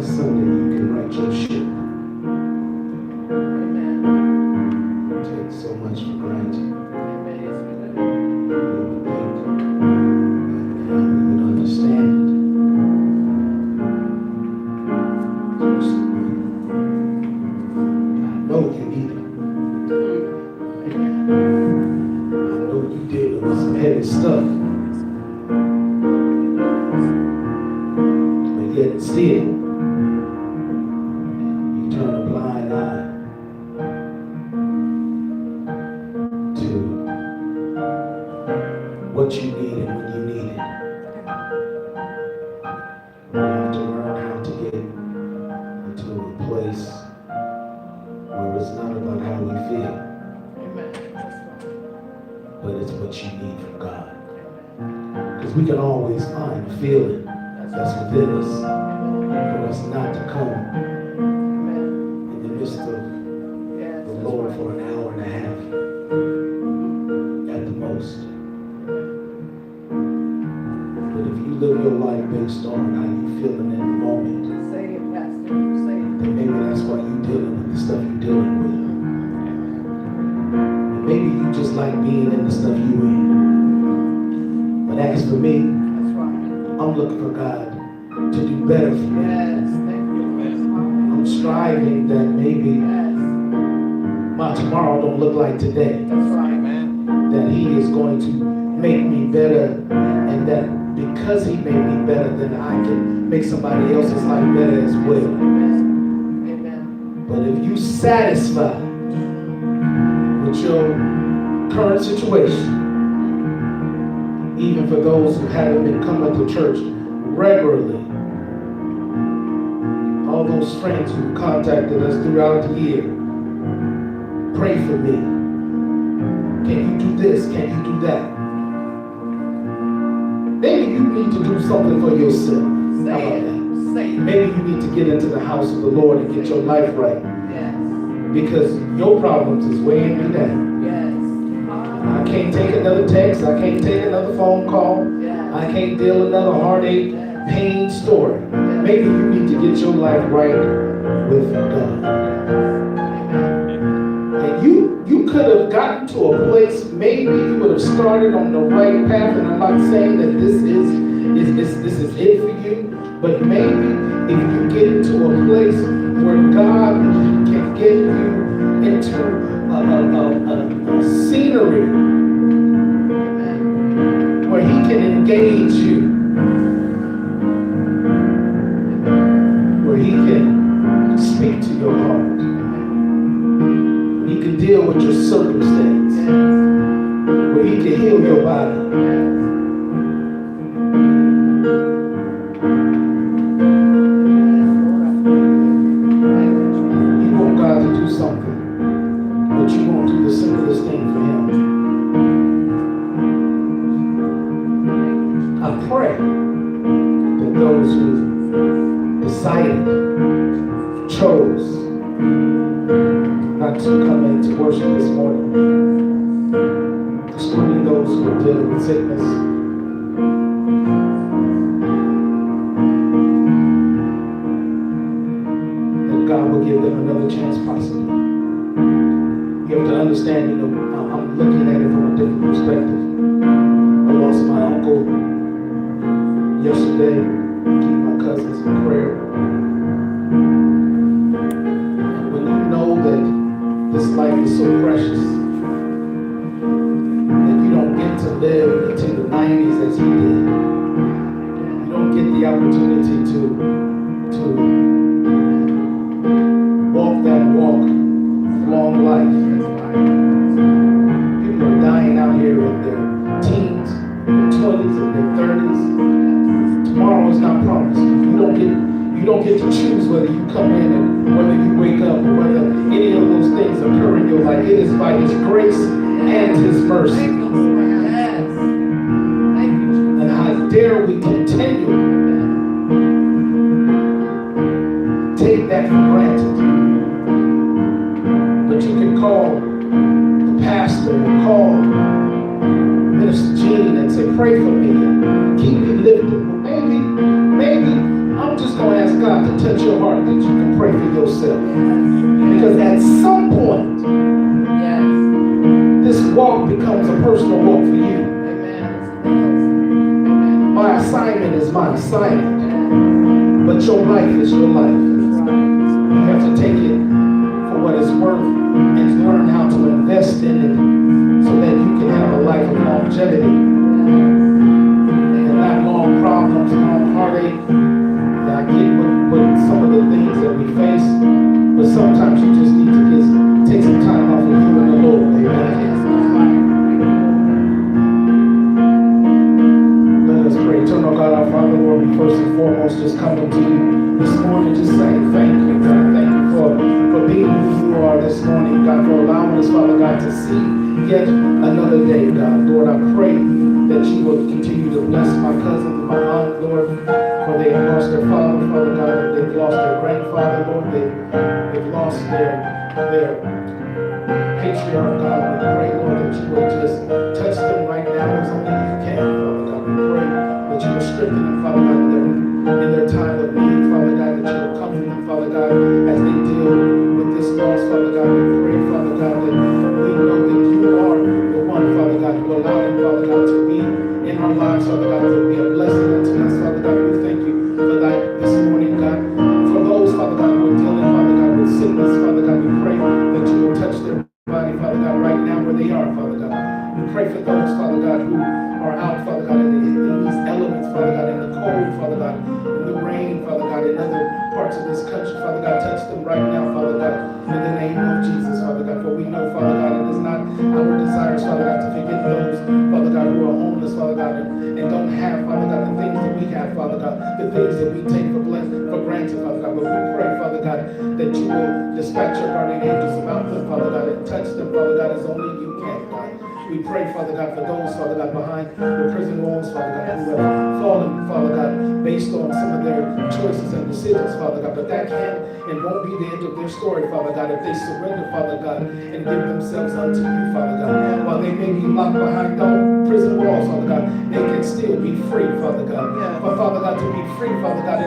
Sunday you can right your ship. Amen. Take so much for granted. Amen. Yes, we do. You would think that now we would understand it. I know you need it. I know you dealing with some heavy stuff. But yet still, you turn a blind eye to what you need and when you need it. We have to learn how to get into a place where it's not about how we feel, Amen. That's but it's what you need from God. Because we can always find a feeling that's within us for us not to come Amen. in the midst of Yes, the that's Lord right. for an hour and a half at the most. But if you live your life based on how you feeling in the moment, Say it, Pastor. Say it. then maybe that's why you're dealing with the stuff you're dealing with. And maybe you just like being in the stuff you in. But as for me, That's right. I'm looking for God to do better for me. Yes, thank you. I'm striving that maybe Yes, my tomorrow don't look like today. that's right. That He is going to make me better, and that because He made me better, then I can make somebody else's life better as well. Amen. Amen. But if you satisfied with your current situation, even for those who haven't been coming to church regularly, all those friends who contacted us throughout the year, pray for me. Can you do this? Can you do that? Maybe you need to do something for yourself. How Say about it. that? Say it. Maybe you need to get into the house of the Lord and get your life right, Yes. because your problems is weighing me down. Yes. I can't take another text. I can't take another phone call. Yes. I can't deal another heartache, pain story. Maybe you need to get your life right with God. And you could have gotten to a place, maybe you would have started on the right path, and I'm not saying that this is it for you, but maybe if you get into a place where God can get you into a scenery where He can engage you, where He can speak to your heart, He can deal with your circumstance, where He can heal your body. You want God to do something, but you won't do the simplest thing for Him. I pray that those who decided, chose not to come in to worship this morning, excluding those who are dealing with sickness, that God will give them another chance possibly. You have to understand, I'm looking at it from a different perspective. I lost my uncle yesterday. Keep my cousins in prayer. And when you know that this life is so precious, that you don't get to live into the 90s as he did, you don't get the opportunity to walk that walk of long life. People are dying out here in their teens, their 20s, and their 30s. Tomorrow is not promised. You don't get to choose whether you come in and whether you wake up or whether any of those things occur in your life. It is by His grace and His mercy. And how dare we continue take that for granted. But you can call the pastor and call Minister Jean and say, pray for me and keep me lifted. Maybe I'm just going to ask God to touch your heart that you can pray for yourself. Because at some point, Yes. this walk becomes a personal walk for you. Amen. My assignment is my assignment, but your life is your life. You have to take it for what it's worth and learn how to invest in it so that you can have a life of longevity and not long problems, long heartache. And I get what some of the things that we face, but sometimes you just need to just take some time off of you and the Lord. Amen. Let us pray. Eternal God, our Father, Lord, we first and foremost just come to you this morning just saying thank you, God. Thank you for being who you are this morning, God, for allowing us, Father God, to see yet another day, God. Lord, I pray that you will continue to bless my cousin and my aunt, Lord, for they have lost their father, Father God, and they've lost their grandfather, Lord, they've lost their patriarch, God. We pray, Lord, that you will just touch them right now as only you can, Father God. We pray that you will strengthen them, Father God, in their time of need, Father God, that you will comfort them, Father God, as they deal with this loss, Father God. We pray, Father God, that we know that you are the one, Father God, who allowed them, Father God, to be in our lives, Father God, to be a blessing unto us, Father God. We thank you for that this morning, God. For those, Father God, who are dealing, Father God, with sickness, Father God, we pray that you will touch their body, Father God, right now where they are, Father God. We pray for those, Father God, who are out, Father God, in these elements, Father God, in the cold, Father God, in the rain, Father God, in other parts of this country, Father God. Touch them right now, Father God, in the name of Jesus, Father God. For we know, Father God, it is not our desires, Father God, to forget those, Father God, who are homeless, Father God, and don't have, Father God, the things that we have, Father God, the things that we take for granted, Father God. But we pray, Father God, that you will dispatch your guardian angels about them, Father God, and touch them, Father God, as only you can, God. We pray, Father God, for those, Father God, behind the prison walls, Father God, who have fallen, Father God, based on some of their choices and decisions, Father God. But that can and won't be the end of their story, Father God, if they surrender, Father God, and give themselves unto you, Father God. While they may be locked behind the prison walls, Father God, they can still be free, Father God. But Father God, to be free, Father God,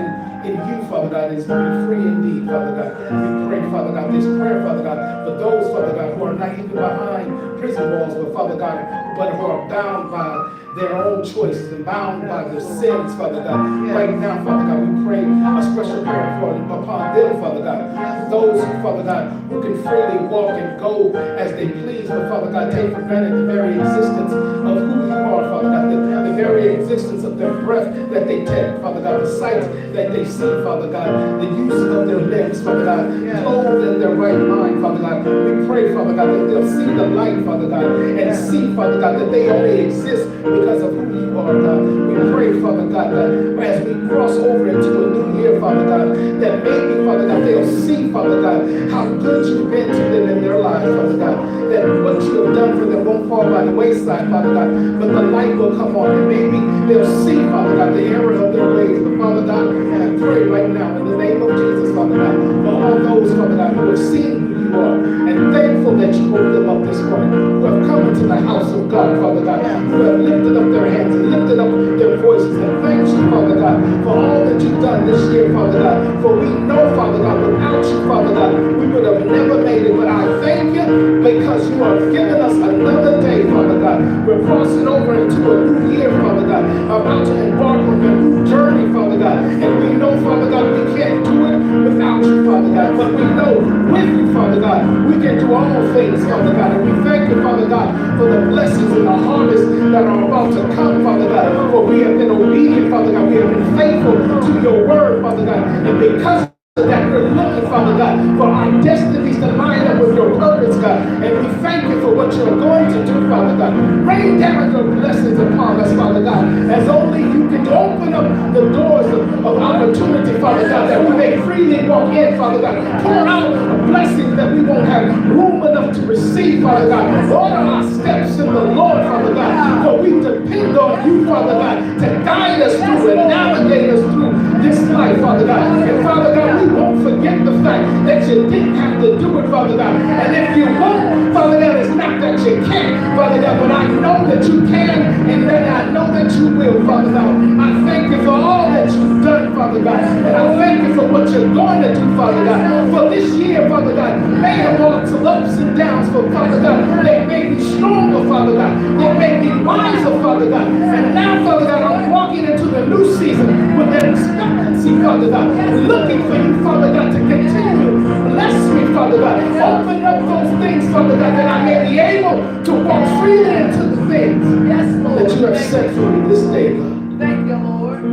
in you, Father God, is to be free indeed, Father God. We pray, Father God, this prayer, Father God, for those, Father God, who are not even behind prison walls, but Father God, but who are bound by their own choices and bound by their sins, Father God. Right now, Father God, we pray a special prayer upon them, Father God. Those, Father God, who can freely walk and go as they please, but Father God, take for granted the very existence of who you are, Father God, the very existence of their breath that they take, Father God, the sight that they see, Father God, the use of their limbs, Father God, clothed in their right mind, Father God. We pray, Father God, that they'll see the light, Father God, and see, Father God, that they only exist because of who you are, God. We pray, Father God, that as we cross over into a new year, Father God, that maybe, Father God, they'll see, Father God, how good you've been to them in their lives, Father God, that what you have done for them won't fall by the wayside, Father God, but the light will come on, and maybe they'll see, Father God, the error of their ways. But Father God, I pray right now in the name of Jesus, Father God, for all those, Father God, who have seen who you are, and thankful that you woke them up this morning, who have come into the house of God, Father God, who have lifted up their hands and lifted up their voices, and thank you, Father God, for all that you've done this year, Father God. For we know, Father God, without you, Father God, we would have never made it. But I thank you because you have given us another day, Father God. We're crossing over into a new year, Father God, about to embark on a new journey, Father God. And we know, Father God, we can't do it without you, Father God. But we know with you, Father God, we can do all things, Father God. And we thank you, Father God, for the blessings and the harvest that are about to come, Father God. For we have been obedient, Father God. We have been faithful to your word, Father God. And because that we're looking, Father God, for our destinies to line up with your purpose, God. And we thank you for what you're going to do, Father God. Rain down your blessings upon us, Father God, as only you can open up the doors of opportunity, Father God, that we may freely walk in, Father God. Pour out a blessing that we won't have room enough to receive, Father God. Order our steps in the Lord, Father God, for we depend on you, Father God, to guide us through and navigate us through this life, Father God. And Father God, we won't forget the fact that you didn't have to do it, Father God. And if you won't, Father God, it's not that you can't, Father God, but I know that you can, and that I know that you will, Father God. I thank you for all that you've done, Father God. And I thank you for for what you're going to do, Father God. For this year, Father God, may have walked some ups and downs, for Father God, they made me stronger, Father God. They made me wiser, Father God. And now, Father God, I'm walking into the new season with an expectancy, Father God, looking for you, Father God, to continue. Bless me, Father God. Open up those things, Father God, that I may be able to walk freely into the things Yes, Lord. that you have set for me this day, God. Thank you, Lord.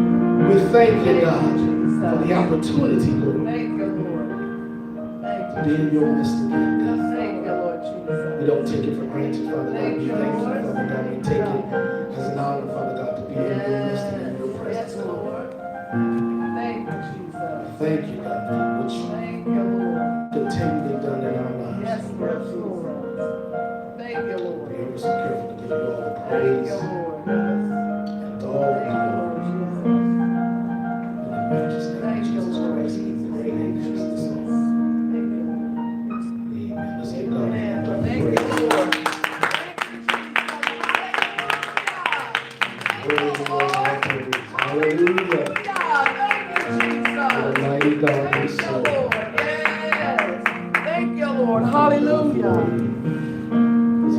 We thank you, God, for the opportunity, Lord, Thank you, Lord. Thank to you. be in your midst again, God. Thank you, Lord Jesus. We don't take it for granted, Father God. Thank We you, thank you, Lord. Father God. We take it as an honor, Father God, to be in your midst and in your Yes, presence, God. Lord. Thank you, Jesus. Thank you, God, for what you Thank you, Lord. continually done in our lives. Yes, Lord. Lord. Thank you, Lord. Be ever so careful to give you all the Thank praise you, Lord. and all the Thank you, glory. Lord Jesus. In the matchless name of Thank you, Jesus Lord. Christ, in the great name of Jesus. Thank you, Lord. Amen. Let's give God a hand. Clap Thank for you, praise. Lord. Hallelujah. Hallelujah. Mighty God, we Thank you, serve. Lord. Yes. Thank you, Lord. He's Hallelujah.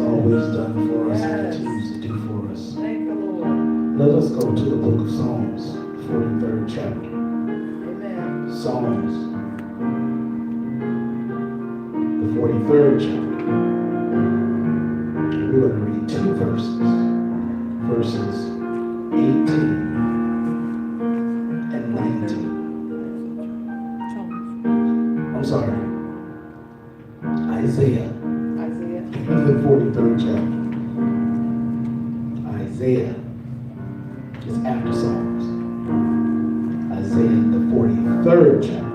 always done for us and Yes. continues to do for us. Thank you, Lord. Let us go to the book of Psalms, 43rd chapter. Amen. Psalms, the 43rd chapter. We're going to read two verses, verses 18 and 19. I'm sorry, Isaiah, Isaiah. the 43rd chapter. Isaiah is after Psalms. Isaiah, the 43rd chapter.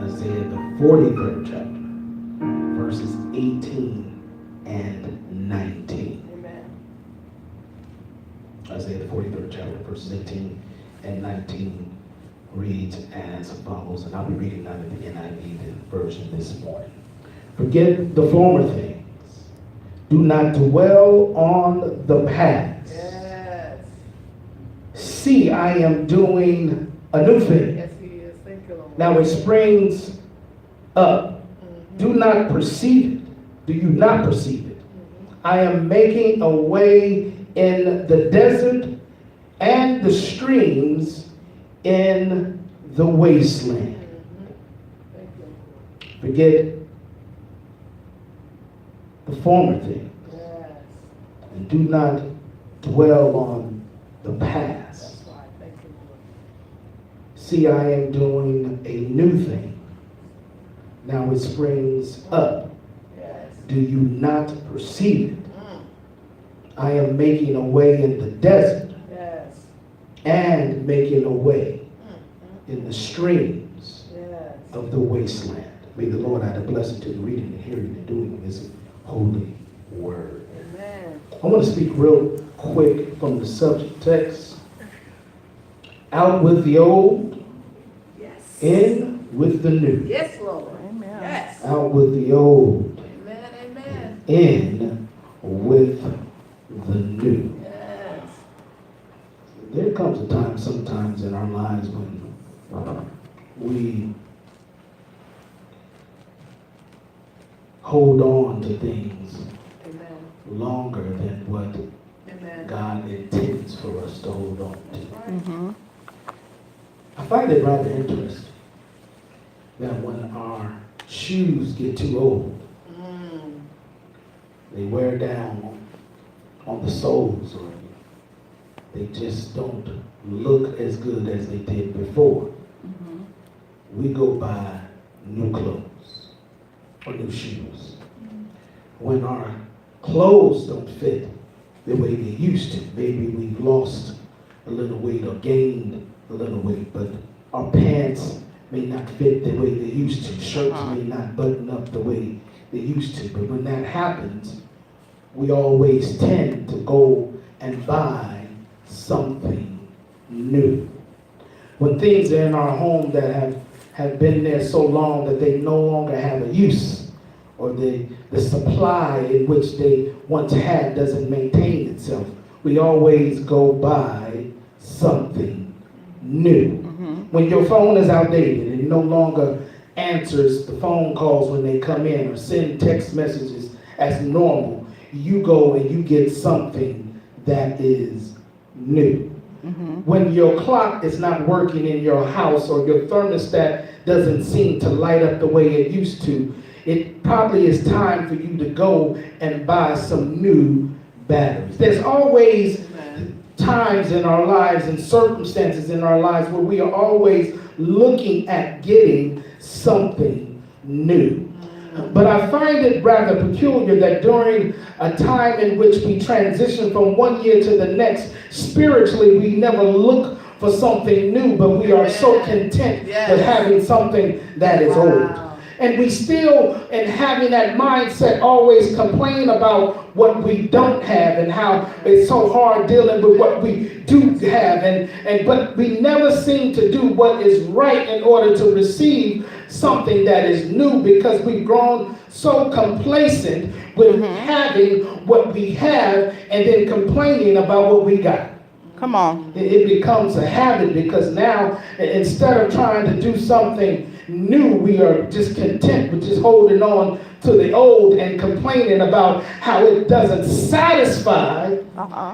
Isaiah, the 43rd chapter, verses 18 and 19. Amen. Isaiah, the 43rd chapter, verses 18 and 19 reads as follows, and I'll be reading out of the NIV version this morning. Forget the former things. Do not dwell on the past. Yes. See, I am doing a new thing. Yes, He is. Thank you, Lord. Now it springs up. Do not perceive it. Do you not perceive it? I am making a way in the desert and the streams in the wasteland. Thank you. Forget the former thing Yes. and do not dwell on the past. That's right. Thank you, Lord. See, I am doing a new thing. Now it springs up. Yes. Do you not perceive it? I am making a way in the desert Yes. and making a way in the streams Yes. of the wasteland. May the Lord add a blessing to the reading and hearing and doing of His holy word. Amen. I want to speak real quick from the subject text. Out with the old, Yes. in with the new. Yes, Lord. Amen. Yes. Out with the old, Amen. Amen. in with the new. Yes. There comes a time sometimes in our lives when we hold on to things Amen. longer than what Amen. God intends for us to hold on to. Right. I find it rather interesting that when our shoes get too old, they wear down on the soles, or they just don't look as good as they did before. We go buy new clothes or new shoes. When our clothes don't fit the way they used to, maybe we've lost a little weight or gained a little weight, but our pants may not fit the way they used to. Shirts may not button up the way they used to. But when that happens, we always tend to go and buy something new. When things are in our home that have been there so long that they no longer have a use, or the supply in which they once had doesn't maintain itself, we always go buy something new. When your phone is outdated and no longer answers the phone calls when they come in or send text messages as normal, you go and you get something that is new. When your clock is not working in your house or your thermostat doesn't seem to light up the way it used to, it probably is time for you to go and buy some new batteries. There's always times in our lives and circumstances in our lives where we are always looking at getting something new. But I find it rather peculiar that during a time in which we transition from one year to the next, spiritually we never look for something new, but we are so content with having something that is old. And we still, in having that mindset, always complain about what we don't have and how it's so hard dealing with what we do have. But we never seem to do what is right in order to receive something that is new, because we've grown so complacent with having what we have and then complaining about what we got. Come on. It becomes a habit, because now instead of trying to do something new, we are just content with just holding on to the old and complaining about how it doesn't satisfy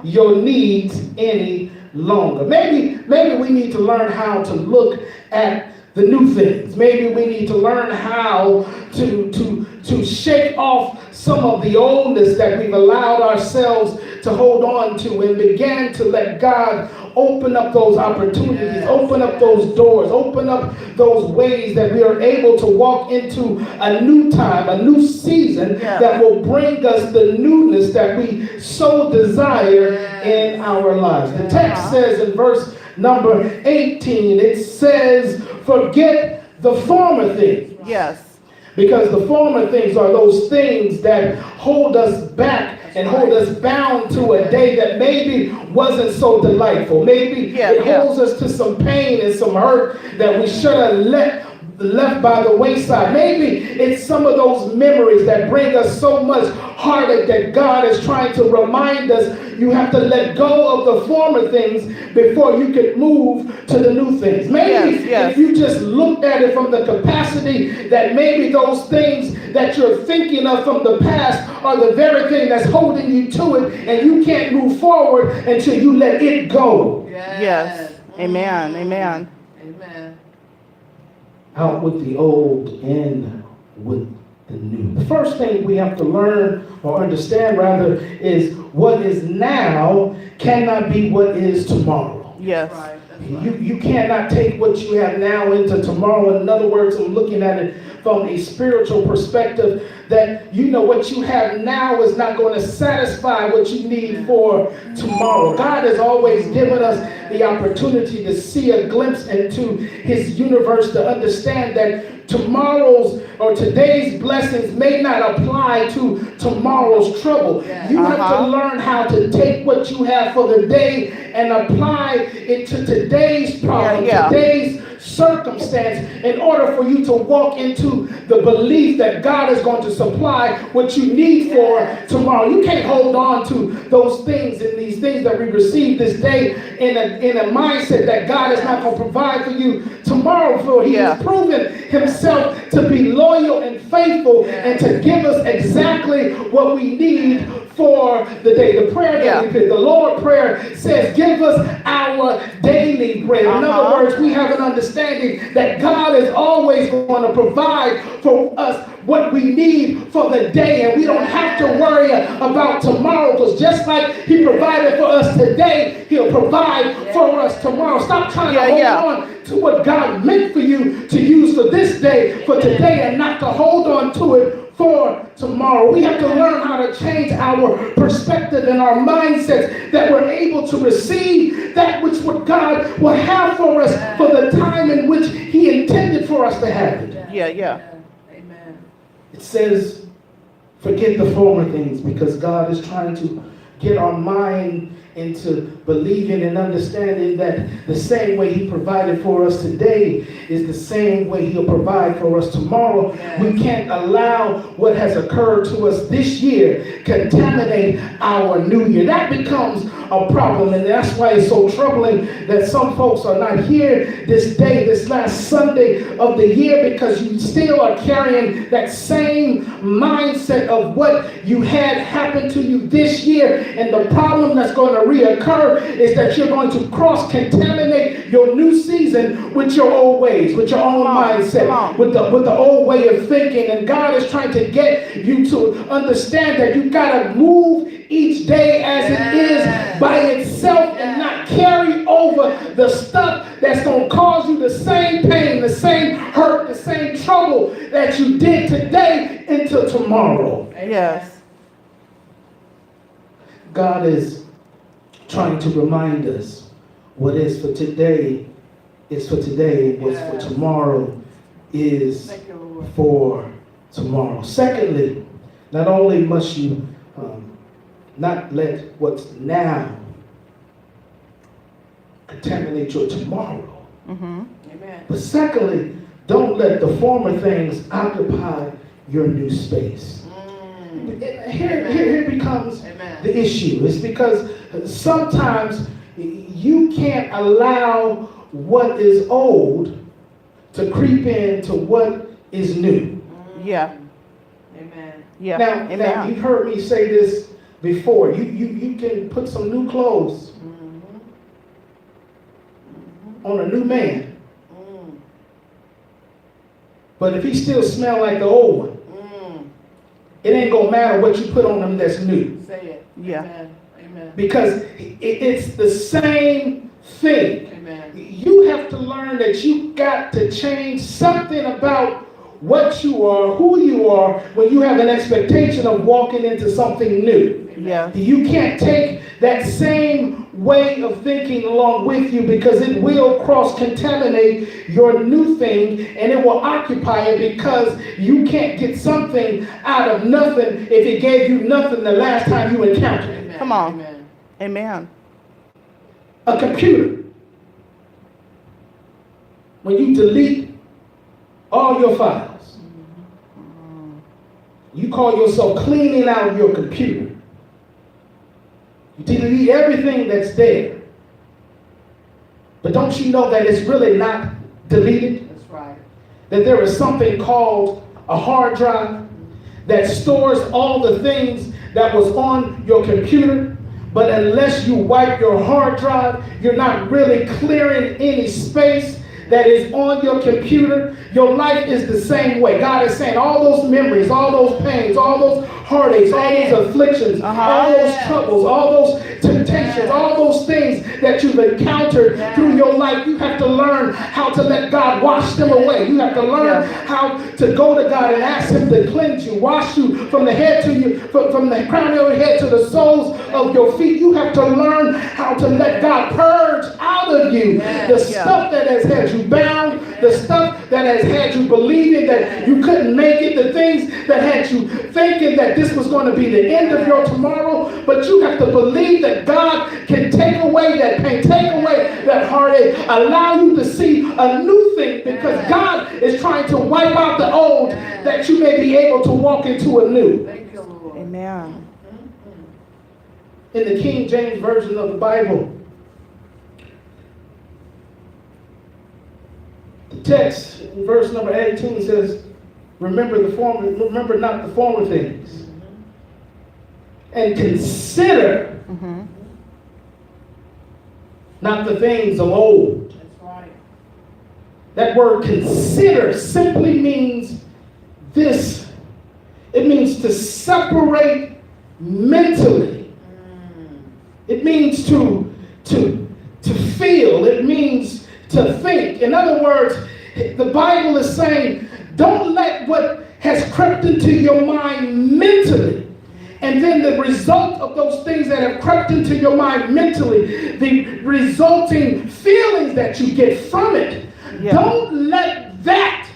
your needs any longer. Maybe we need to learn how to look at the new things. Maybe we need to learn how to shake off some of the oldness that we've allowed ourselves to hold on to, and begin to let God open up those opportunities, open up those doors, open up those ways that we are able to walk into a new time, a new season that will bring us the newness that we so desire in our lives. The text says in verse number 18, it says, forget the former things. Yes. Because the former things are those things that hold us back and hold us bound to a day that maybe wasn't so delightful. Maybe it holds us to some pain and some hurt that we should have left by the wayside. Maybe it's some of those memories that bring us so much heartache that God is trying to remind us you have to let go of the former things before you can move to the new things. Maybe if you just looked at it from the capacity that maybe those things that you're thinking of from the past are the very thing that's holding you to it, and you can't move forward until you let it go. Yes. Amen. Amen. Amen. Out with the old, in with the new. The first thing we have to learn or understand rather is what is now cannot be what is tomorrow. Yes. Right. You cannot take what you have now into tomorrow. In other words, I'm looking at it from a spiritual perspective, that you know what you have now is not going to satisfy what you need for tomorrow. God has always given us the opportunity to see a glimpse into his universe, to understand that tomorrow's or today's blessings may not apply to tomorrow's trouble. You have to learn how to take what you have for the day and apply it to today's problem, today's circumstance, in order for you to walk into the belief that God is going to supply what you need for tomorrow. You can't hold on to those things and these things that we receive this day in a mindset that God is not going to provide for you tomorrow, for he has proven himself to be loyal and faithful and to give us exactly what we need for the day. The prayer that we pick, the Lord prayer says, give us our daily bread. In other words, we have an understanding that God is always going to provide for us what we need for the day, and we don't have to worry about tomorrow, because just like he provided for us today, he'll provide for us tomorrow. Stop trying to hold on to what God meant for you to use for this day, for today, and not to hold on to it for tomorrow. We have to learn how to change our perspective and our mindsets, that we're able to receive that which what God will have for us for the time in which he intended for us to have it. Amen. It says, forget the former things, because God is trying to get our mind into believing and understanding that the same way he provided for us today is the same way he'll provide for us tomorrow. Yes. We can't allow what has occurred to us this year contaminate our new year. That becomes a problem, and that's why it's so troubling that some folks are not here this day, this last Sunday of the year, because you still are carrying that same mindset of what you had happen to you this year. And the problem that's going to reoccur is that you're going to cross-contaminate your new season with your old ways, with your own mindset, with the old way of thinking. And God is trying to get you to understand that you got to move each day as it is by itself and not carry over the stuff that's going to cause you the same pain, the same hurt, the same trouble that you did today into tomorrow. Yes. God is trying to remind us what is for today is for today, and what's for tomorrow is Thank you, Lord. for tomorrow. Secondly, not only must you not let what's now contaminate your tomorrow, Mm-hmm. Amen. but secondly, don't let the former things occupy your new space. Here becomes Amen. the issue. It's because sometimes you can't allow what is old to creep into what is new. Yeah. Amen. Yeah. Now Amen. you've heard me say this before. You can put some new clothes on a new man, but if he still smell like the old one, it ain't gonna matter what you put on him that's new, Say it. Yeah. Amen. Amen. because it's the same thing. Amen. You have to learn that you got to change something about what you are, who you are, when you have an expectation of walking into something new. Yeah. You can't take that same way of thinking along with you, because it will cross-contaminate your new thing and it will occupy it, because you can't get something out of nothing if it gave you nothing the last time you encountered it. Amen. Come on. Amen. Amen. A computer, when you delete all your files, you call yourself cleaning out your computer. You delete everything that's there. But don't you know that it's really not deleted? That's right. That there is something called a hard drive that stores all the things that was on your computer. But unless you wipe your hard drive, you're not really clearing any space that is on your computer. Your life is the same way. God is saying all those memories, all those pains, all those heartaches, all those afflictions, all those troubles, all those temptations, all those things that you've encountered through your life, you have to learn how to let God wash them away. You have to learn how to go to God and ask him to cleanse you, wash you from the head to you, from the crown of your head to the soles of your feet. You have to learn how to let God purge out of you the stuff that has had you bound, the stuff that has had you believing that you couldn't make it, the things that had you thinking that this was going to be the end of your tomorrow. But you have to believe that God can take away that pain, take away that heartache, allow you to see a new thing, because God is trying to wipe out the old that you may be able to walk into a new. Thank you, Lord. Amen. In the King James Version of the Bible, the text in verse number 18 says, remember not the former things, and consider not the things of old. That's right. That word consider simply means this. It means to separate mentally. It means to feel. It means to think. In other words, the Bible is saying, don't let what has crept into your mind mentally, and then the result of those things that have crept into your mind mentally, the resulting feelings that you get from it, don't let that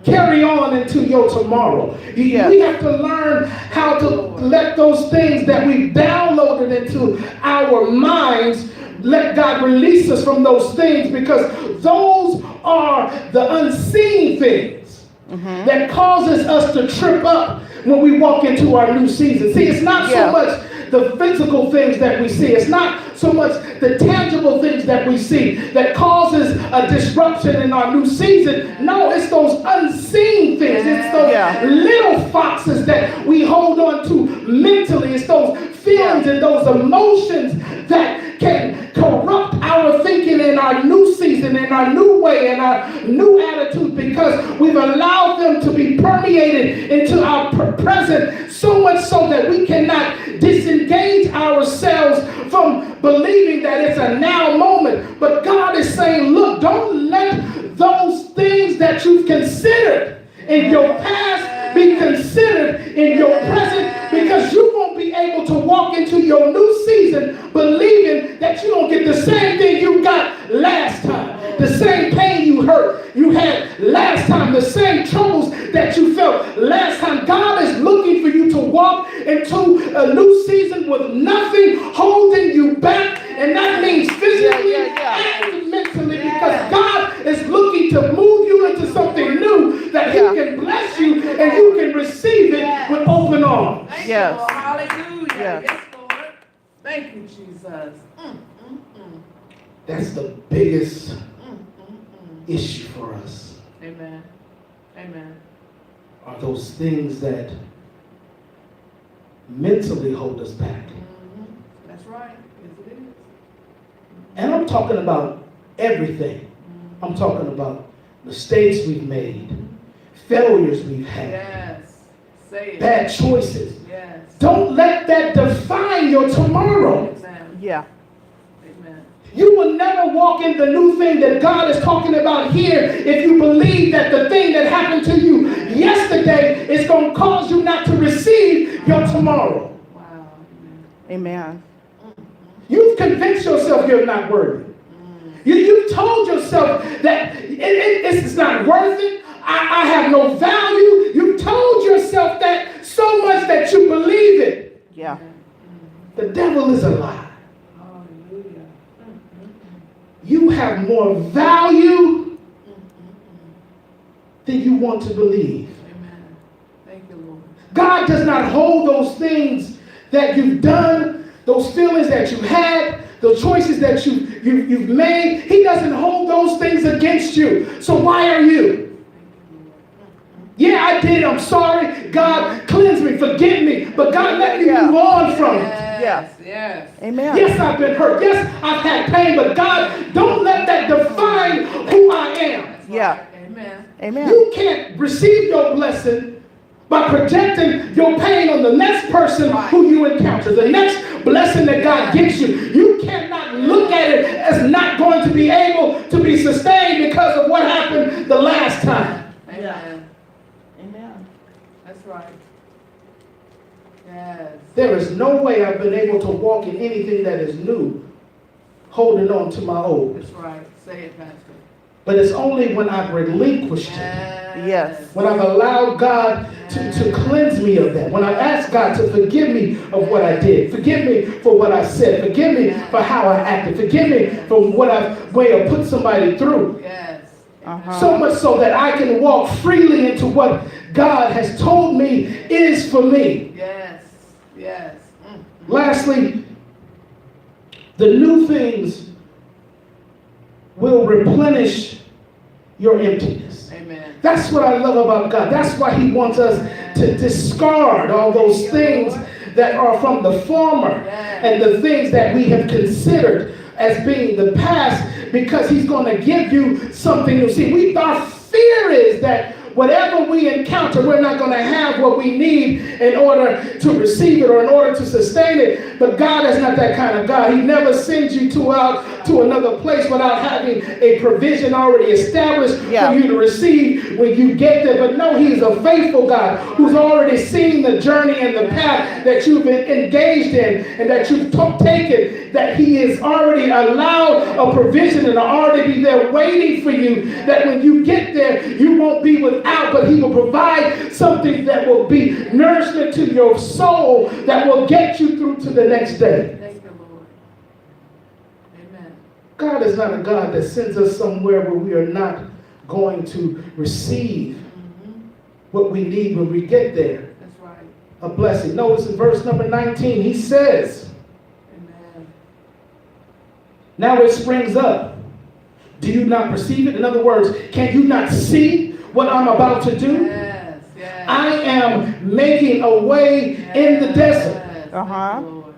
carry on into your tomorrow. Yes. We have to learn how to let those things that we've downloaded into our minds, let God release us from those things, because those are the unseen things that causes us to trip up when we walk into our new season. See, it's not so much the physical things that we see. It's not so much the tangible things that we see that causes a disruption in our new season. No, it's those unseen things. It's those little foxes that we hold on to mentally. It's those feelings and those emotions that can corrupt our thinking in our new season, in our new way, and our new attitude, because we've allowed them to be permeated into our present, so much so that we cannot disengage ourselves from believing that it's a now moment. But God is saying, look, don't let those things that you've considered in your past be considered in your present, because you won't be able to walk into your new season believing that you don't get the same thing you got last time, the same pain you had last time, the same troubles that you felt last time. God is looking for you to walk into a new season with nothing holding you back, and that means physically and mentally, because God is looking to move you into something new that He can bless you and you can receive it with open arms. Thank Yes. you, Lord. Hallelujah. Yes. Yes, Lord. Thank you, Jesus. That's the biggest issue for us, Amen. Amen. are those things that mentally hold us back. That's right. Yes, it is. And I'm talking about everything. I'm talking about mistakes we've made, failures we've had, Yes. Say it. bad choices. Yes. Don't let that define your tomorrow. Amen. Yeah. Amen. You will never walk in the new thing that God is talking about here if you believe that the thing that happened to you yesterday is going to cause you not to receive your tomorrow. Wow. Amen. You've convinced yourself you're not worthy. You've told yourself that it's not worth it. I have no value. You've told yourself that so much that you believe it. Yeah. The devil is a lie. Hallelujah. You have more value than you want to believe. Amen. Thank you, Lord. God does not hold those things that you've done, those feelings that you had, the choices that you've made. He doesn't hold those things against you. So why are you? Yeah, I did. I'm sorry. God, cleanse me, forgive me. But God, let me move on from it. Yes. Yes. Amen. Yes, I've been hurt. Yes, I've had pain. But God, don't let that define who I am. Yeah. Amen. Amen. You can't receive your blessing by projecting your pain on the next person who you encounter, the next blessing that God gives you. You cannot look at it as not going to be able to be sustained because of what happened the last time. Amen. Amen. That's right. Yes. There is no way I've been able to walk in anything that is new, holding on to my old. That's right. Say it, Pastor. But it's only when I've relinquished it, Yes. when I've allowed God to cleanse me of that, when I ask God to forgive me of what I did, forgive me for what I said, forgive me for how I acted, forgive me for what I've way of put somebody through. Yes. So much so that I can walk freely into what God has told me is for me. Yes. Yes. Lastly, the new things will replenish your emptiness. Amen. That's what I love about God. That's why He wants us to discard all those things that are from the former and the things that we have considered as being the past, because He's going to give you something new. See, our fear is that whatever we encounter, we're not going to have what we need in order to receive it or in order to sustain it. But God is not that kind of God. He never sends you out to another place without having a provision already established Yeah. for you to receive when you get there. But no, He is a faithful God who's already seen the journey and the path that you've been engaged in and that you've taken, that He has already allowed a provision and already be there waiting for you, that when you get there, you won't be without, but He will provide something that will be nourishment to your soul that will get you through to the next day. Thank you, Lord. Amen. God is not a God that sends us somewhere where we are not going to receive what we need when we get there. That's right. A blessing. Notice in verse number 19, He says, Amen. now it springs up. Do you not perceive it? In other words, can you not see what I'm about to do? Yes, yes. I am making a way in the desert. Yes. Uh-huh. Thank you, Lord.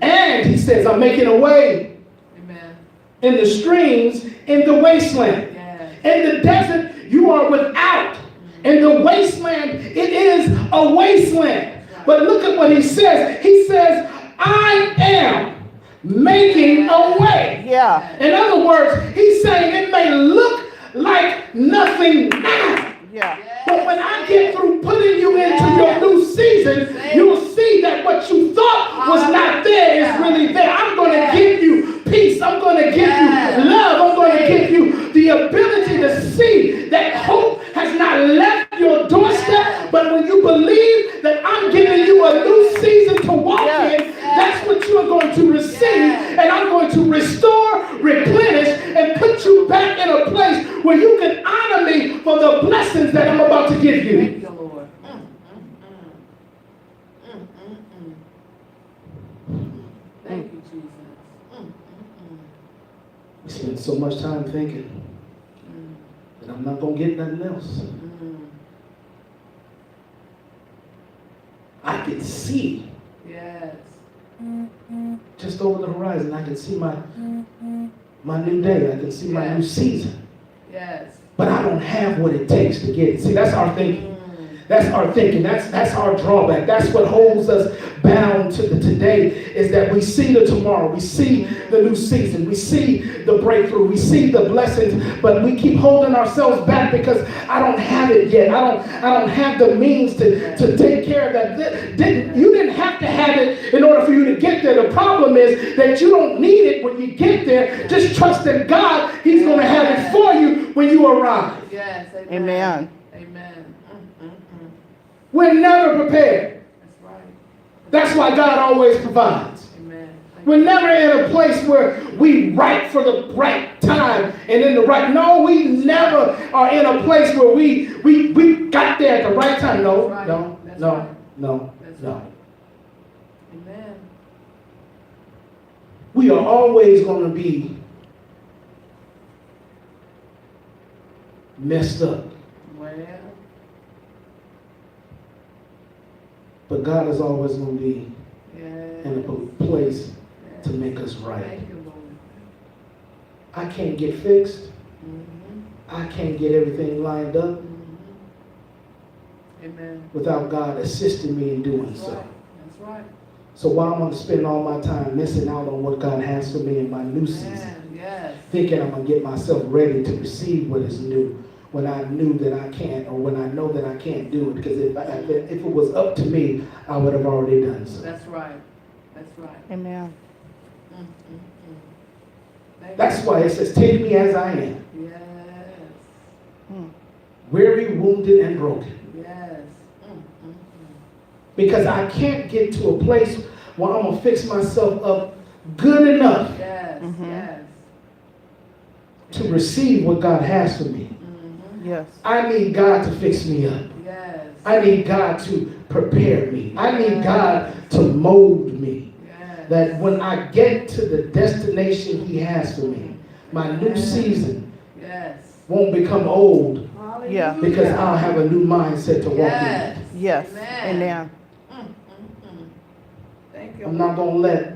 And He says, I'm making a way Amen. in the streams, in the wasteland. Yes. In the desert, you are without. In the wasteland, it is a wasteland. But look at what He says. He says, I am making a way. Yeah. In other words, He's saying it may look like nothing now. Yeah. But when I get through putting you into your new season, you'll see that what you thought was not there is really there. I'm going to give you peace. I'm going to give you love. I'm going to give you the ability to see that hope has not left your doorstep. But when you believe that I'm giving you a new season to walk in, that's what you're going to receive. And I'm going to restore, replenish, and put you back in a place where you can honor me for the blessings that I'm about to give you. Thank you, Lord. Thank you, Jesus. We spend so much time thinking that I'm not going to get nothing else. I can see Yes. just over the horizon. I can see my new day. I can see my new season. Yes. But I don't have what it takes to get it. See, that's our thinking. That's our thinking. That's our drawback. That's what holds us bound to the today, is that we see the tomorrow. We see the new season. We see the breakthrough. We see the blessings, but we keep holding ourselves back because I don't have it yet. I don't have the means to take care of that. You didn't have to have it in order for you to get there. The problem is that you don't need it when you get there. Just trust that God, He's going to have it for you when you arrive. Yes. Amen. Amen. We're never prepared. That's right. That's why God always provides. Amen. We're never in a place where we write for the right time and in the right. No, we never are in a place where we got there at the right time. No, That's right. no, That's no, right. no, That's no. right. Amen. We are always going to be messed up. Well, But God is always going to be yes. in a place Yes. to make us right. Thank you, Lord. I can't get fixed. Mm-hmm. I can't get everything lined up Mm-hmm. Amen. without God assisting me in doing That's so. right. That's right. So why am I going to spend all my time missing out on what God has for me in my new season? Amen. Yes. Thinking I'm going to get myself ready to receive what is new when I knew that I can't, or when I know that I can't do it. Because if it was up to me, I would have already done so. That's right. That's right. Amen. Thank That's you. why it says, take me as I am, Yes. weary, wounded, and broken. Yes. Because I can't get to a place where I'm going to fix myself up good enough Yes. Yes. to receive what God has for me. Yes. I need God to fix me up. Yes. I need God to prepare me. I need God to mold me. Yes. That when I get to the destination He has for me, my new season Yes. won't become old Yeah. because I'll have a new mindset to walk Yes. Yes. Amen. Amen. Thank in. you. I'm not going to let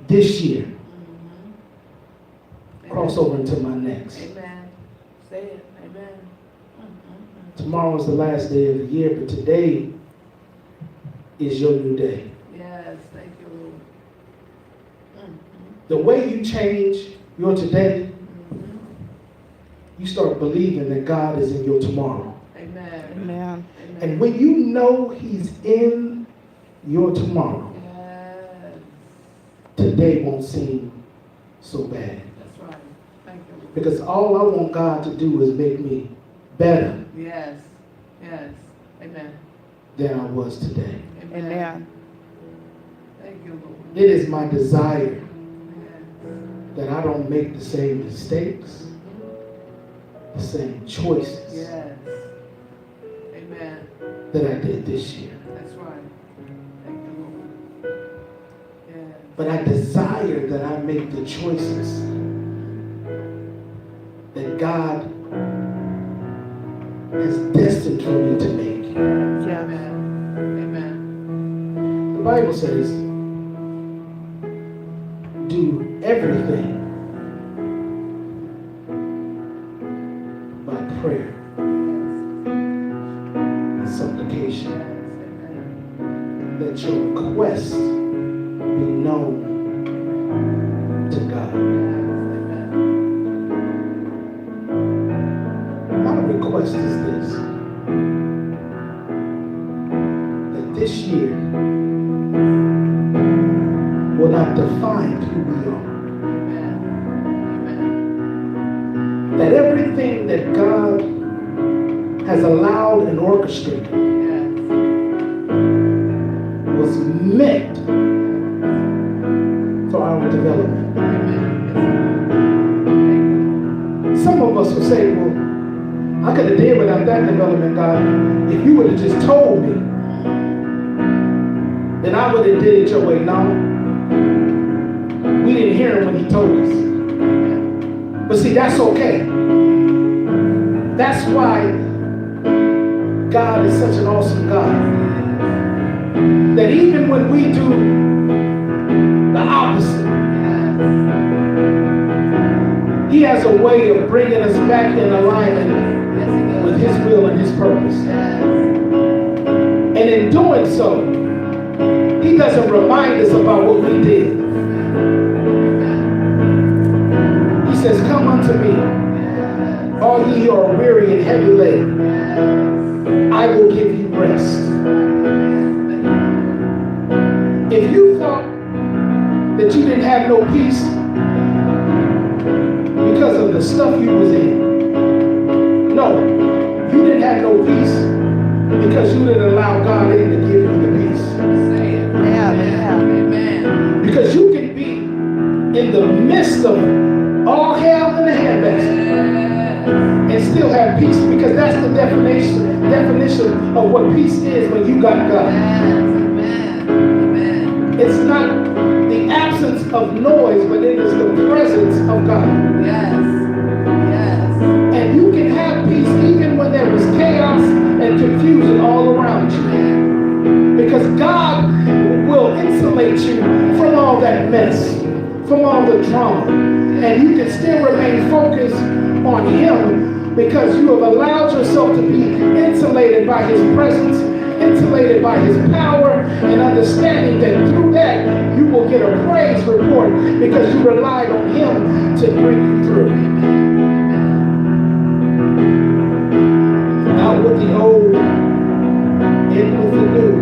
this year cross over into my next. Amen. Say it. Amen. Tomorrow is the last day of the year, but today is your new day. Yes. Thank you, Lord. The way you change your today, you start believing that God is in your tomorrow. Amen. Amen. And when you know He's in your tomorrow, Yes. today won't seem so bad. That's right. Thank you, Lord. Because all I want God to do is make me better Yes. Yes. Amen. than I was today. Amen. Thank you, Lord. It is my desire Yes. that I don't make the same mistakes, the same choices Yes. Amen. that I did this year. That's right. Thank you, Lord. Yes. But I desire that I make the choices that God has destined for me to make. Yes. Amen. Amen. The Bible says, do everything by prayer and supplication. Amen. Let your request be known to God. Amen. My request is this, that this year will not define who we are. Amen. That everything that God has allowed and orchestrated Yes. was meant for our development. Amen. Some of us will say, well, I could have did without that development, God. If you would have just told me, then I would have did it your way. No. We didn't hear him when he told us. But see, that's okay. That's why God is such an awesome God. That even when we do the opposite, He has a way of bringing us back in alignment Yes, he does. with His will and His purpose. Yes. And in doing so, He doesn't remind us about what we did. He says, come unto me, all ye who are weary and heavy laden. I will give you rest. If you thought that you didn't have no peace because of the stuff you was in, no, you didn't have no peace because you didn't allow God in to give you the peace. Say it. Amen. Amen. Because you can be in the midst of all hell in the handbasket and still have peace, because that's the definition of what peace is when you got God. Amen. Amen. It's not the absence of noise, but it is the presence of God. Yes. Yes. And you can have peace even when there is chaos and confusion all around you. Because God will insulate you from all that mess, from all the drama. And you can still remain focused on Him because you have allowed yourself to be insulated by His presence, insulated by His power, and understanding that through that you will get a praise report because you relied on Him to bring you through. Out with the old, in with the new.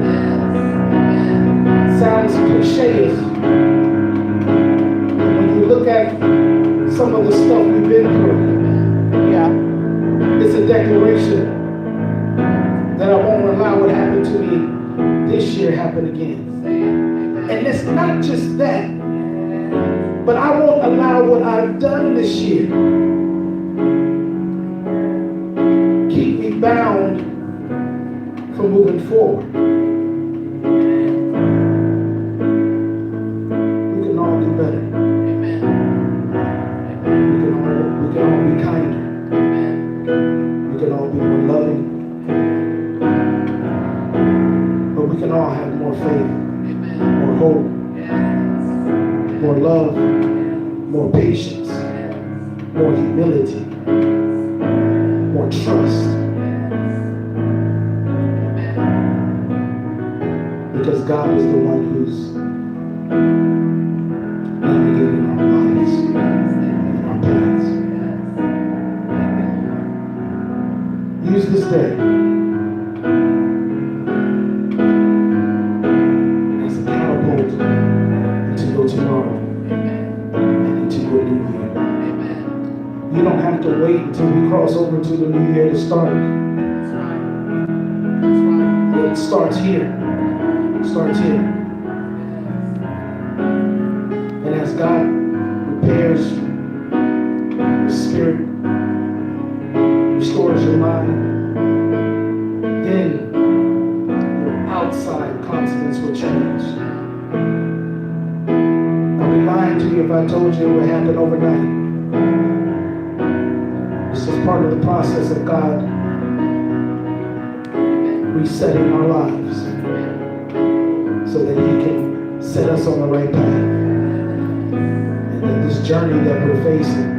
Sounds cliche. When you look at some of the stuff we've been through, Yeah. it's a declaration that I won't allow what happened to me this year happen again. And it's not just that, but I won't allow what I've done this year keep me bound from moving forward. We can all do better. We can all be kinder. We can all be more loving. But we can all have more faith, more hope, more love, more patience, more humility, more trust. Because God is the one who's have to wait until we cross over to the new year to start. That's right. That's right. It starts here. It starts here. And as God repairs your spirit, restores your mind, then your outside continents will change. I'd be lying to you if I told you it would happen overnight. This is part of the process of God resetting our lives so that He can set us on the right path. And that this journey that we're facing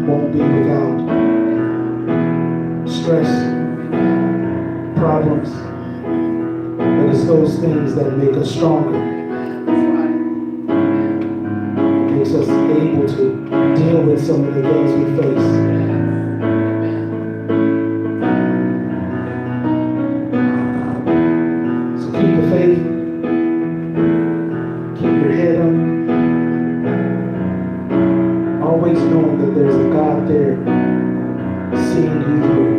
won't be without stress, problems, but it's those things that make us stronger. It makes us able to deal with some of the things we face. So keep the faith, keep your head up, always knowing that there's a God there seeing you through.